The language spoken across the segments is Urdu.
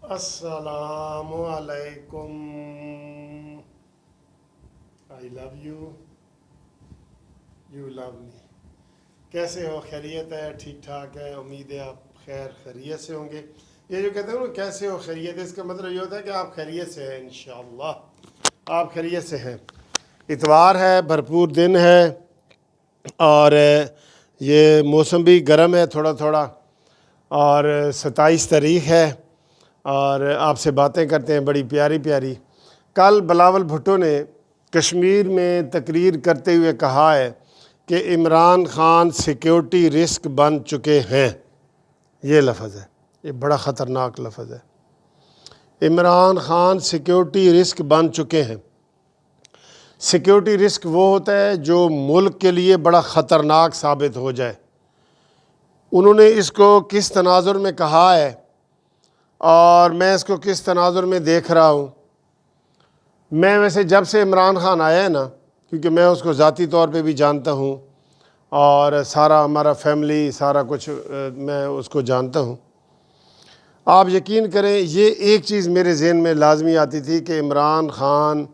السلام علیکم. آئی لو یو، یو لو می. کیسے ہو؟ خیریت ہے؟ ٹھیک ٹھاک ہے؟ امید ہے آپ خیر خیریت سے ہوں گے. یہ جو کہتے ہیں نا کیسے ہو خیریت ہے، اس کا مطلب یہ ہوتا ہے کہ آپ خیریت سے ہیں. انشاءاللہ آپ خیریت سے ہیں. اتوار ہے، بھرپور دن ہے، اور یہ موسم بھی گرم ہے تھوڑا تھوڑا، اور 27 تاریخ ہے، اور آپ سے باتیں کرتے ہیں بڑی پیاری پیاری. کل بلاول بھٹو نے کشمیر میں تقریر کرتے ہوئے کہا ہے کہ عمران خان سیکیورٹی رسک بن چکے ہیں. یہ لفظ ہے، یہ بڑا خطرناک لفظ ہے. عمران خان سیکیورٹی رسک بن چکے ہیں. سیکیورٹی رسک وہ ہوتا ہے جو ملک کے لیے بڑا خطرناک ثابت ہو جائے. انہوں نے اس کو کس تناظر میں کہا ہے، اور میں اس کو کس تناظر میں دیکھ رہا ہوں. میں ویسے جب سے عمران خان آیا ہے نا، کیونکہ میں اس کو ذاتی طور پہ بھی جانتا ہوں، اور سارا ہمارا فیملی سارا کچھ میں اس کو جانتا ہوں. آپ یقین کریں، یہ ایک چیز میرے ذہن میں لازمی آتی تھی کہ عمران خان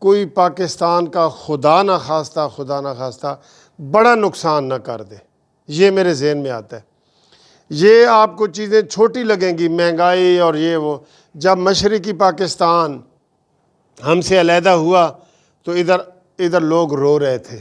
کوئی پاکستان کا خدا نہ خواستہ بڑا نقصان نہ کر دے. یہ میرے ذہن میں آتا ہے. یہ آپ کو چیزیں چھوٹی لگیں گی، مہنگائی اور یہ وہ. جب مشرقی پاکستان ہم سے علیحدہ ہوا تو ادھر لوگ رو رہے تھے.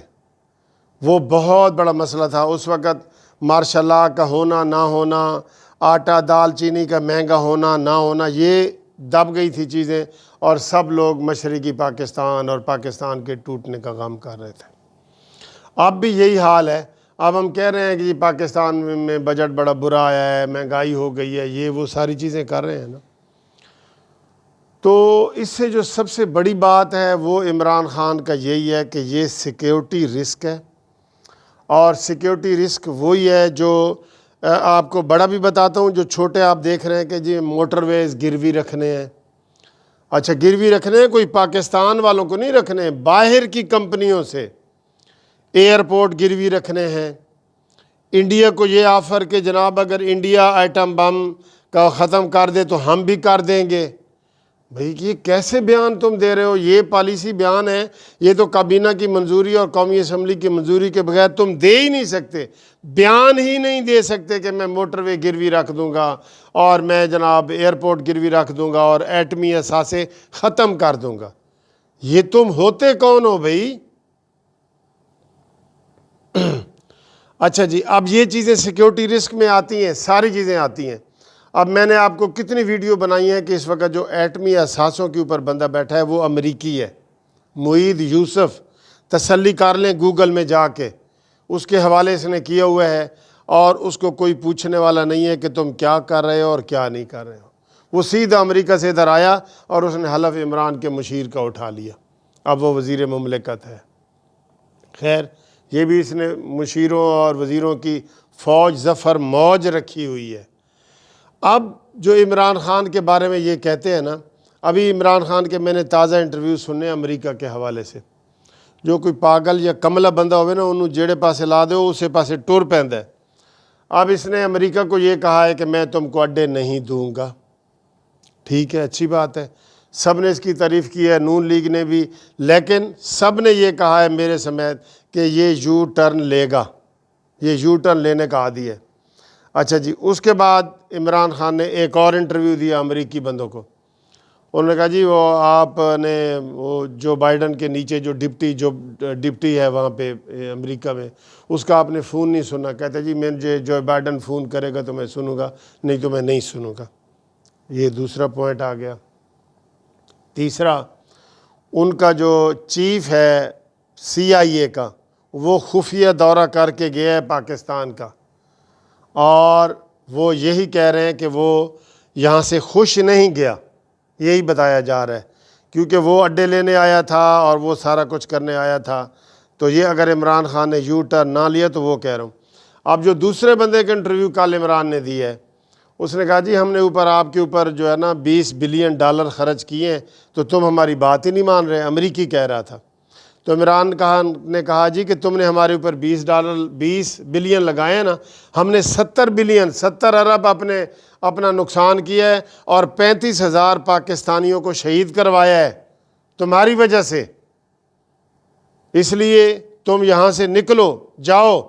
وہ بہت بڑا مسئلہ تھا اس وقت. مارشاء اللہ کا ہونا نہ ہونا، آٹا دال چینی کا مہنگا ہونا نہ ہونا، یہ دب گئی تھی چیزیں، اور سب لوگ مشرقی پاکستان اور پاکستان کے ٹوٹنے کا غم کر رہے تھے. اب بھی یہی حال ہے. اب ہم کہہ رہے ہیں کہ جی پاکستان میں بجٹ بڑا برا آیا ہے، مہنگائی ہو گئی ہے، یہ وہ ساری چیزیں کر رہے ہیں نا. تو اس سے جو سب سے بڑی بات ہے وہ عمران خان کا یہی ہے کہ یہ سیکیورٹی رسک ہے. اور سیکیورٹی رسک وہی ہے جو آپ کو بڑا بھی بتاتا ہوں، جو چھوٹے آپ دیکھ رہے ہیں کہ جی موٹر ویز گروی رکھنے ہیں. اچھا، گروی رکھنے ہیں، کوئی پاکستان والوں کو نہیں رکھنے ہیں، باہر کی کمپنیوں سے. ایئرپورٹ گروی رکھنے ہیں. انڈیا کو یہ آفر کہ جناب اگر انڈیا ایٹم بم کا ختم کر دے تو ہم بھی کر دیں گے. بھئی یہ کیسے بیان تم دے رہے ہو؟ یہ پالیسی بیان ہے، یہ تو کابینہ کی منظوری اور قومی اسمبلی کی منظوری کے بغیر تم دے ہی نہیں سکتے. بیان ہی نہیں دے سکتے کہ میں موٹر وے گروی رکھ دوں گا، اور میں جناب ایئرپورٹ گروی رکھ دوں گا، اور ایٹمی اثاثے ختم کر دوں گا. یہ تم ہوتے کون ہو بھئی؟ اچھا جی، اب یہ چیزیں سیکیورٹی رسک میں آتی ہیں، ساری چیزیں آتی ہیں. اب میں نے آپ کو کتنی ویڈیو بنائی ہیں کہ اس وقت جو ایٹمی اثاثوں کے اوپر بندہ بیٹھا ہے وہ امریکی ہے، معید یوسف. تسلی کر لیں گوگل میں جا کے، اس کے حوالے اس نے کیا ہوا ہے، اور اس کو کوئی پوچھنے والا نہیں ہے کہ تم کیا کر رہے ہو اور کیا نہیں کر رہے ہو. وہ سیدھا امریکہ سے ادھر آیا اور اس نے حلف عمران کے مشیر کا اٹھا لیا. اب وہ وزیر مملکت ہے. خیر، یہ بھی اس نے مشیروں اور وزیروں کی فوج ظفر موج رکھی ہوئی ہے. اب جو عمران خان کے بارے میں یہ کہتے ہیں نا، ابھی عمران خان کے میں نے تازہ انٹرویو سننے امریکہ کے حوالے سے. جو کوئی پاگل یا کملا بندہ ہوئے نا، انہوں جیڑے پاسے لا دو اسے پاسے ٹور پہندا ہے. اب اس نے امریکہ کو یہ کہا ہے کہ میں تم کو اڈے نہیں دوں گا. ٹھیک ہے، اچھی بات ہے، سب نے اس کی تعریف کی ہے، نون لیگ نے بھی، لیکن سب نے یہ کہا ہے میرے سمیت کہ یہ یو ٹرن لے گا، یہ یو ٹرن لینے کا عادی ہے. اچھا جی، اس کے بعد عمران خان نے ایک اور انٹرویو دیا امریکی بندوں کو. انہوں نے کہا جی وہ آپ نے وہ جو بائیڈن کے نیچے جو ڈپٹی ہے وہاں پہ امریکہ میں، اس کا آپ نے فون نہیں سنا. کہتے جی مجھے جو بائیڈن فون کرے گا تو میں سنوں گا، نہیں تو میں نہیں سنوں گا. یہ دوسرا پوائنٹ آ گیا. تیسرا، ان کا جو چیف ہے CIA کا، وہ خفیہ دورہ کر کے گیا ہے پاکستان کا، اور وہ یہی کہہ رہے ہیں کہ وہ یہاں سے خوش نہیں گیا. یہی بتایا جا رہا ہے، کیونکہ وہ اڈے لینے آیا تھا اور وہ سارا کچھ کرنے آیا تھا. تو یہ اگر عمران خان نے یو ٹرن نہ لیا تو وہ کہہ رہا ہوں. اب جو دوسرے بندے کا انٹرویو کل عمران نے دیا ہے، اس نے کہا جی ہم نے آپ کے اوپر جو ہے نا $20 بلین خرچ کیے ہیں، تو تم ہماری بات ہی نہیں مان رہے. امریکی کہہ رہا تھا. تو عمران خان نے کہا جی کہ تم نے ہمارے اوپر $20 بلین لگائے ہیں نا، ہم نے 70 بلین 70 ارب اپنا نقصان کیا ہے اور 35,000 پاکستانیوں کو شہید کروایا ہے تمہاری وجہ سے، اس لیے تم یہاں سے نکلو جاؤ۔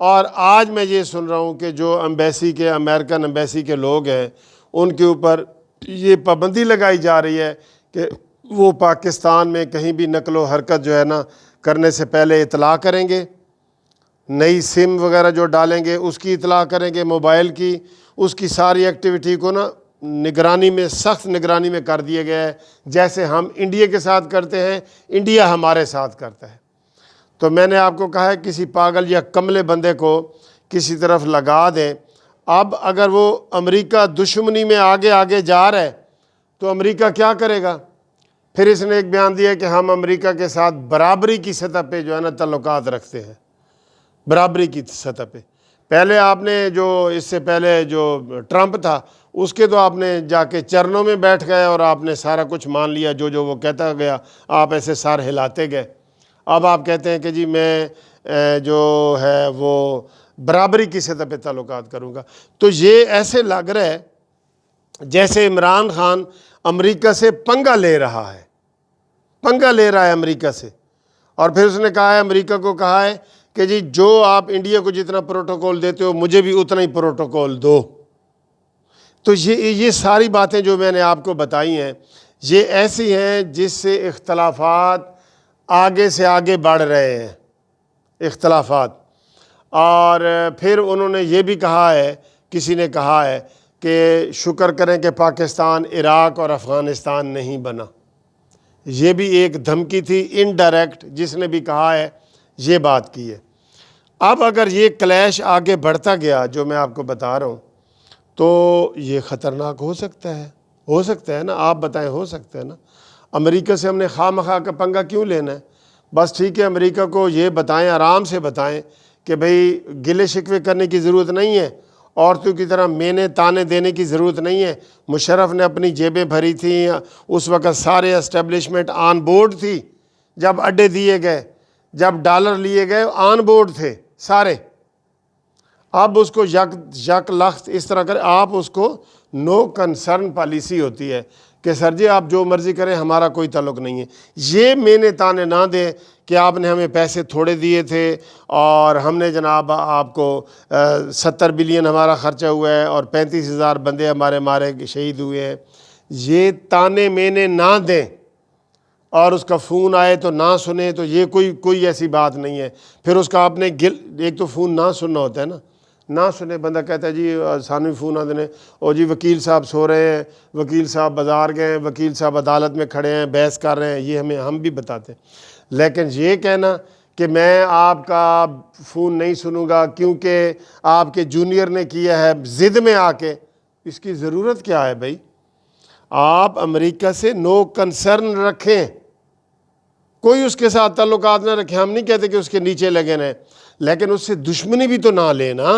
اور آج میں یہ سن رہا ہوں کہ جو امریکن ایمبیسی کے لوگ ہیں ان کے اوپر یہ پابندی لگائی جا رہی ہے کہ وہ پاکستان میں کہیں بھی نقل و حرکت جو ہے نا کرنے سے پہلے اطلاع کریں گے، نئی سم وغیرہ جو ڈالیں گے اس کی اطلاع کریں گے، موبائل کی، اس کی ساری ایکٹیویٹی کو نا نگرانی میں، سخت نگرانی میں کر دیا گیا ہے، جیسے ہم انڈیا کے ساتھ کرتے ہیں انڈیا ہمارے ساتھ کرتا ہے۔ تو میں نے آپ کو کہا ہے کسی پاگل یا کملے بندے کو کسی طرف لگا دیں۔ اب اگر وہ امریکہ دشمنی میں آگے جا رہا ہے تو امریکہ کیا کرے گا؟ پھر اس نے ایک بیان دیا کہ ہم امریکہ کے ساتھ برابری کی سطح پہ جو ہے نا تعلقات رکھتے ہیں، برابری کی سطح پہ۔ پہلے آپ نے جو اس سے پہلے جو ٹرمپ تھا اس کے تو آپ نے جا کے چرنوں میں بیٹھ گئے اور آپ نے سارا کچھ مان لیا، جو وہ کہتا گیا آپ ایسے سار ہلاتے گئے۔ اب آپ کہتے ہیں کہ جی میں جو ہے وہ برابری کی سطح پہ تعلقات کروں گا۔ تو یہ ایسے لگ رہا ہے جیسے عمران خان امریکہ سے پنگا لے رہا ہے امریکہ سے، اور پھر اس نے کہا ہے، امریکہ کو کہا ہے کہ جی جو آپ انڈیا کو جتنا پروٹوکول دیتے ہو مجھے بھی اتنا ہی پروٹوکول دو۔ تو یہ ساری باتیں جو میں نے آپ کو بتائی ہیں یہ ایسی ہیں جس سے اختلافات آگے سے آگے بڑھ رہے ہیں، اختلافات۔ اور پھر انہوں نے یہ بھی کہا ہے، کسی نے کہا ہے کہ شکر کریں کہ پاکستان عراق اور افغانستان نہیں بنا۔ یہ بھی ایک دھمکی تھی انڈائریکٹ، جس نے بھی کہا ہے یہ بات کی ہے۔ اب اگر یہ کلیش آگے بڑھتا گیا جو میں آپ کو بتا رہا ہوں تو یہ خطرناک ہو سکتا ہے نا، آپ بتائیں، ہو سکتا ہے نا۔ امریکہ سے ہم نے خواہ مخواہ کا پنگا کیوں لینا ہے؟ بس ٹھیک ہے، امریکہ کو یہ بتائیں، آرام سے بتائیں کہ بھئی گلے شکوے کرنے کی ضرورت نہیں ہے، عورتوں کی طرح مینے تانے دینے کی ضرورت نہیں ہے۔ مشرف نے اپنی جیبیں بھری تھیں، اس وقت سارے اسٹیبلشمنٹ آن بورڈ تھی، جب اڈے دیے گئے، جب ڈالر لیے گئے آن بورڈ تھے سارے۔ اب اس کو یک لخت اس طرح کرے، آپ اس کو نو کنسرن پالیسی ہوتی ہے کہ سر جی آپ جو مرضی کریں، ہمارا کوئی تعلق نہیں ہے۔ یہ مینے تانے نہ دیں کہ آپ نے ہمیں پیسے تھوڑے دیے تھے اور ہم نے جناب آپ کو 70 بلین ہمارا خرچہ ہوا ہے اور 35,000 بندے ہمارے مارے شہید ہوئے ہیں۔ یہ تانے مینے نہ دیں اور اس کا فون آئے تو نہ سنیں، تو یہ کوئی ایسی بات نہیں ہے۔ پھر اس کا آپ نے ایک تو فون نہ سننا ہوتا ہے نا، نہ سنے، بندہ کہتا ہے جی سانوی فون آ دینے، اور جی وکیل صاحب سو رہے ہیں، وکیل صاحب بازار گئے ہیں، وکیل صاحب عدالت میں کھڑے ہیں، بحث کر رہے ہیں، یہ ہم بھی بتاتے ہیں۔ لیکن یہ کہنا کہ میں آپ کا فون نہیں سنوں گا کیونکہ آپ کے جونیئر نے کیا ہے، ضد میں آ کے، اس کی ضرورت کیا ہے بھائی؟ آپ امریکہ سے نو کنسرن رکھیں، کوئی اس کے ساتھ تعلقات نہ رکھیں۔ ہم نہیں کہتے کہ اس کے نیچے لگے رہیں، لیکن اس سے دشمنی بھی تو نہ لینا۔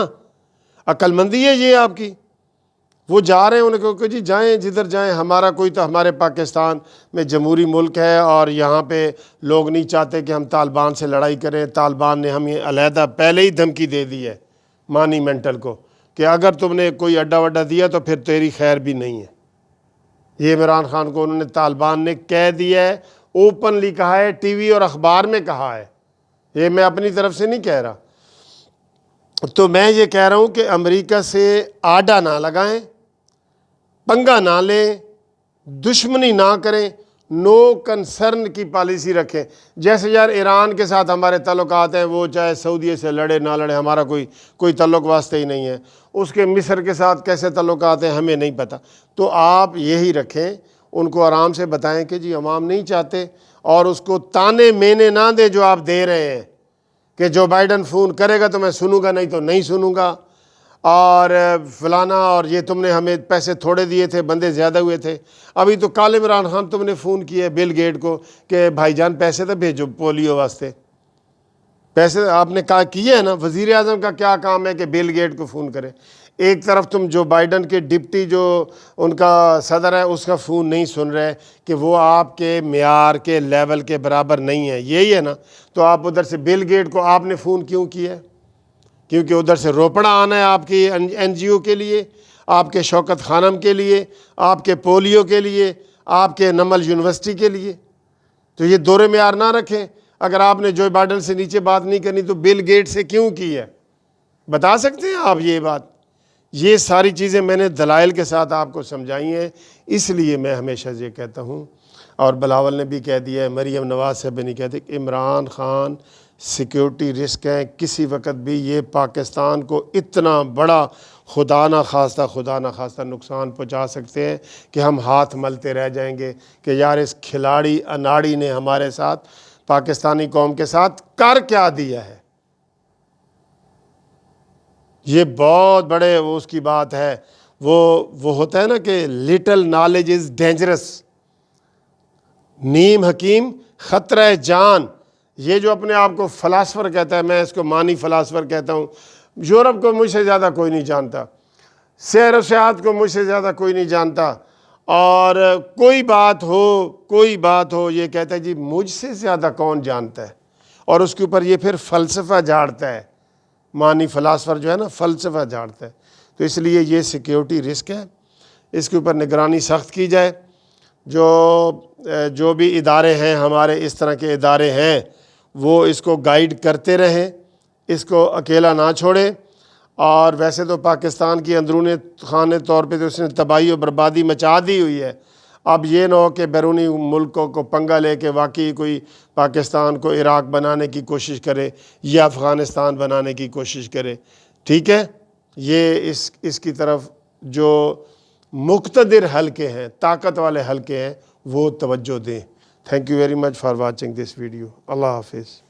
عقل مندی ہے یہ آپ کی؟ وہ جا رہے ہیں، انہیں کہو کہ جی جائیں جدھر جائیں، ہمارا کوئی تو، ہمارے پاکستان میں جمہوری ملک ہے اور یہاں پہ لوگ نہیں چاہتے کہ ہم طالبان سے لڑائی کریں۔ طالبان نے ہمیں علیحدہ پہلے ہی دھمکی دے دی ہے مانی مینٹل کو کہ اگر تم نے کوئی اڈا وڈا دیا تو پھر تیری خیر بھی نہیں ہے۔ یہ عمران خان کو انہوں نے، طالبان نے کہہ دیا ہے، اوپنلی کہا ہے، ٹی وی اور اخبار میں کہا ہے، یہ میں اپنی طرف سے نہیں کہہ رہا۔ تو میں یہ کہہ رہا ہوں کہ امریکہ سے آڈا نہ لگائیں، پنگا نہ لیں، دشمنی نہ کریں، نو کنسرن کی پالیسی رکھیں۔ جیسے یار ایران کے ساتھ ہمارے تعلقات ہیں، وہ چاہے سعودیہ سے لڑے نہ لڑے، ہمارا کوئی تعلق واسطے ہی نہیں ہے۔ اس کے مصر کے ساتھ کیسے تعلقات ہیں ہمیں نہیں پتہ۔ تو آپ یہی رکھیں، ان کو آرام سے بتائیں کہ جی عوام نہیں چاہتے، اور اس کو تانے مینے نہ دیں جو آپ دے رہے ہیں کہ جو بائیڈن فون کرے گا تو میں سنوں گا، نہیں تو نہیں سنوں گا، اور فلانا، اور یہ تم نے ہمیں پیسے تھوڑے دیے تھے، بندے زیادہ ہوئے تھے۔ ابھی تو کال عمران خان تم نے فون کیا بل گیٹ کو کہ بھائی جان پیسے تو بھیجو پولیو واسطے، پیسے آپ نے کہا کیا ہے نا۔ وزیر اعظم کا کیا کام ہے کہ بل گیٹ کو فون کرے؟ ایک طرف تم جو بائیڈن کے ڈپٹی جو ان کا صدر ہے اس کا فون نہیں سن رہے کہ وہ آپ کے معیار کے لیول کے برابر نہیں ہے، یہی ہے نا؟ تو آپ ادھر سے بل گیٹ کو آپ نے فون کیوں کیا ہے؟ کیونکہ ادھر سے روپڑا آنا ہے آپ کی این جی او کے لیے، آپ کے شوکت خانم کے لیے، آپ کے پولیو کے لیے، آپ کے نمل یونیورسٹی کے لیے۔ تو یہ دور معیار نہ رکھیں۔ اگر آپ نے جو بائیڈن سے نیچے بات نہیں کرنی تو بل گیٹ سے کیوں کی ہے؟ بتا سکتے ہیں آپ یہ بات؟ یہ ساری چیزیں میں نے دلائل کے ساتھ آپ کو سمجھائی ہیں، اس لیے میں ہمیشہ یہ کہتا ہوں، اور بلاول نے بھی کہہ دیا ہے، مریم نواز صاحب نہیں کہتے کہ عمران خان سیکیورٹی رسک ہیں، کسی وقت بھی یہ پاکستان کو اتنا بڑا خدا نہ خواستہ نقصان پہنچا سکتے ہیں کہ ہم ہاتھ ملتے رہ جائیں گے کہ یار اس کھلاڑی اناڑی نے ہمارے ساتھ، پاکستانی قوم کے ساتھ کر کیا دیا ہے۔ یہ بہت بڑے وہ اس کی بات ہے، وہ ہوتا ہے نا کہ لٹل نالج از ڈینجرس، نیم حکیم خطرہ جان۔ یہ جو اپنے آپ کو فلاسفر کہتا ہے، میں اس کو مانی فلاسفر کہتا ہوں، یورپ کو مجھ سے زیادہ کوئی نہیں جانتا، سیر و سیاحت کو مجھ سے زیادہ کوئی نہیں جانتا، اور کوئی بات ہو یہ کہتا ہے جی مجھ سے زیادہ کون جانتا ہے، اور اس کے اوپر یہ پھر فلسفہ جھاڑتا ہے، مانی فلاسفر جو ہے نا فلسفہ جھاڑتا ہے۔ تو اس لیے یہ سیکیورٹی رسک ہے، اس کے اوپر نگرانی سخت کی جائے۔ جو بھی ادارے ہیں ہمارے، اس طرح کے ادارے ہیں، وہ اس کو گائیڈ کرتے رہیں، اس کو اکیلا نہ چھوڑیں۔ اور ویسے تو پاکستان کی اندرون خانے طور پہ تو اس نے تباہی و بربادی مچا دی ہوئی ہے۔ اب یہ نہ ہو کہ بیرونی ملکوں کو پنگا لے کے واقعی کوئی پاکستان کو عراق بنانے کی کوشش کرے یا افغانستان بنانے کی کوشش کرے، ٹھیک ہے؟ یہ اس کی طرف جو مقتدر حلقے ہیں، طاقت والے حلقے ہیں، وہ توجہ دیں۔ Thank you very much for watching this video. اللہ حافظ۔